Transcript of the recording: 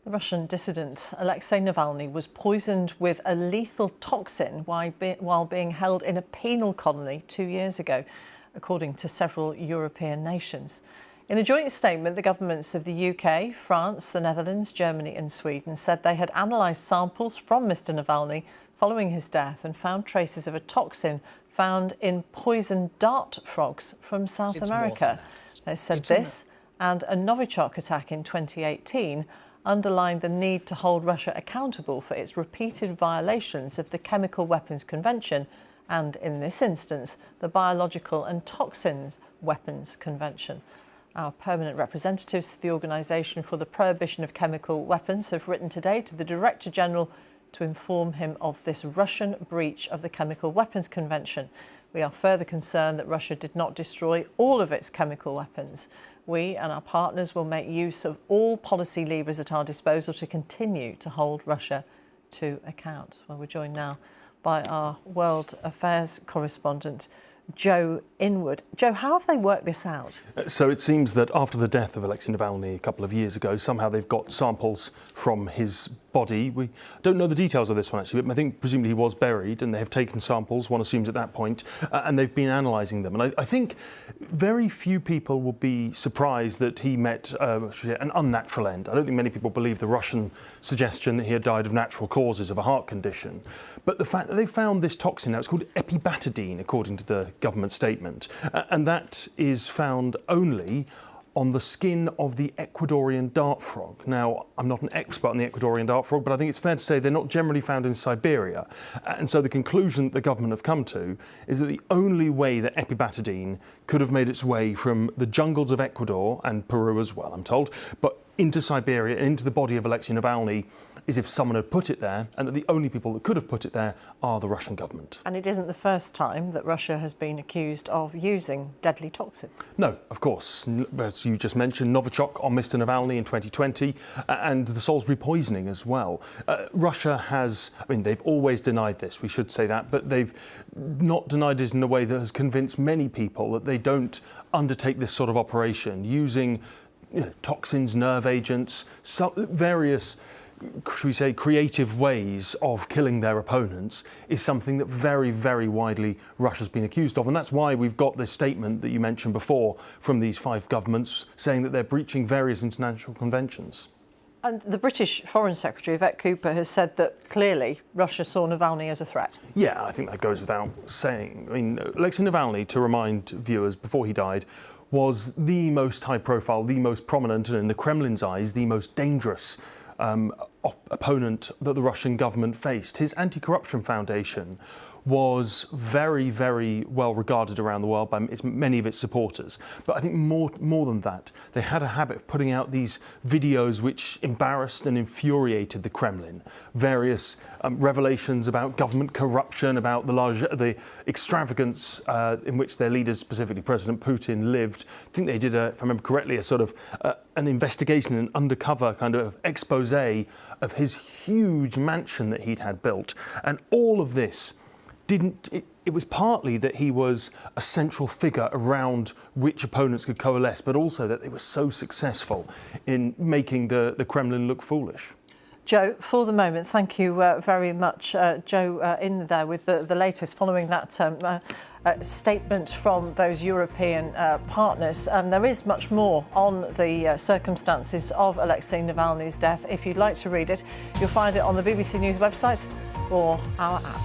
The Russian dissident Alexei Navalny was poisoned with a lethal toxin while being held in a penal colony 2 years ago, according to several European nations. In a joint statement, the governments of the UK, France, the Netherlands, Germany and Sweden said they had analysed samples from Mr Navalny following his death and found traces of a toxin found in poisoned dart frogs from South America. They said this and a Novichok attack in 2018 underlined the need to hold Russia accountable for its repeated violations of the Chemical Weapons Convention and, in this instance, the Biological and Toxins Weapons Convention. Our permanent representatives to the Organisation for the Prohibition of Chemical Weapons have written today to the Director General to inform him of this Russian breach of the Chemical Weapons Convention. We are further concerned that Russia did not destroy all of its chemical weapons. We and our partners will make use of all policy levers at our disposal to continue to hold Russia to account. Well, we're joined now by our World Affairs correspondent, Joe Inwood. Joe, how have they worked this out? So it seems that after the death of Alexei Navalny a couple of years ago, somehow they've got samples from his body. We don't know the details of this one, actually, but I think presumably he was buried and they have taken samples, one assumes at that point, and they've been analysing them. And I think very few people will be surprised that he met an unnatural end. I don't think many people believe the Russian suggestion that he had died of natural causes of a heart condition. But the fact that they found this toxin, now it's called epibetadine, according to the government statement, and that is found only on the skin of the Ecuadorian dart frog. Now, I'm not an expert on the Ecuadorian dart frog, but I think it's fair to say they're not generally found in Siberia. And so the conclusion that the government have come to is that the only way that epibetadine could have made its way from the jungles of Ecuador and Peru as well, I'm told, but into Siberia and into the body of Alexei Navalny is if someone had put it there, and that the only people that could have put it there are the Russian government. And it isn't the first time that Russia has been accused of using deadly toxins. No, of course. As you just mentioned, Novichok on Mr Navalny in 2020, and the Salisbury poisoning as well. Russia has, I mean, they've always denied this, we should say that, but they've not denied it in a way that has convinced many people that they don't undertake this sort of operation using toxins, nerve agents, various, should we say, creative ways of killing their opponents is something that very, very widely Russia's been accused of. And that's why we've got this statement that you mentioned before from these 5 governments saying that they're breaching various international conventions. And the British Foreign Secretary, Yvette Cooper, has said that clearly Russia saw Navalny as a threat. Yeah, I think that goes without saying. I mean, Alexei Navalny, to remind viewers, before he died, was the most high-profile, the most prominent, and in the Kremlin's eyes, the most dangerous opponent that the Russian government faced. His anti-corruption foundation was very, very well regarded around the world by many of its supporters. But I think more than that, they had a habit of putting out these videos which embarrassed and infuriated the Kremlin. Various revelations about government corruption, about the extravagance in which their leaders, specifically President Putin, lived. I think they did, if I remember correctly, a sort of an investigation, an undercover kind of expose of his huge mansion that he'd had built. And all of this it was partly that he was a central figure around which opponents could coalesce, but also that they were so successful in making the Kremlin look foolish. Joe, for the moment, thank you very much. Joe, in there with the latest following that statement from those European partners. There is much more on the circumstances of Alexei Navalny's death. If you'd like to read it, you'll find it on the BBC News website or our app.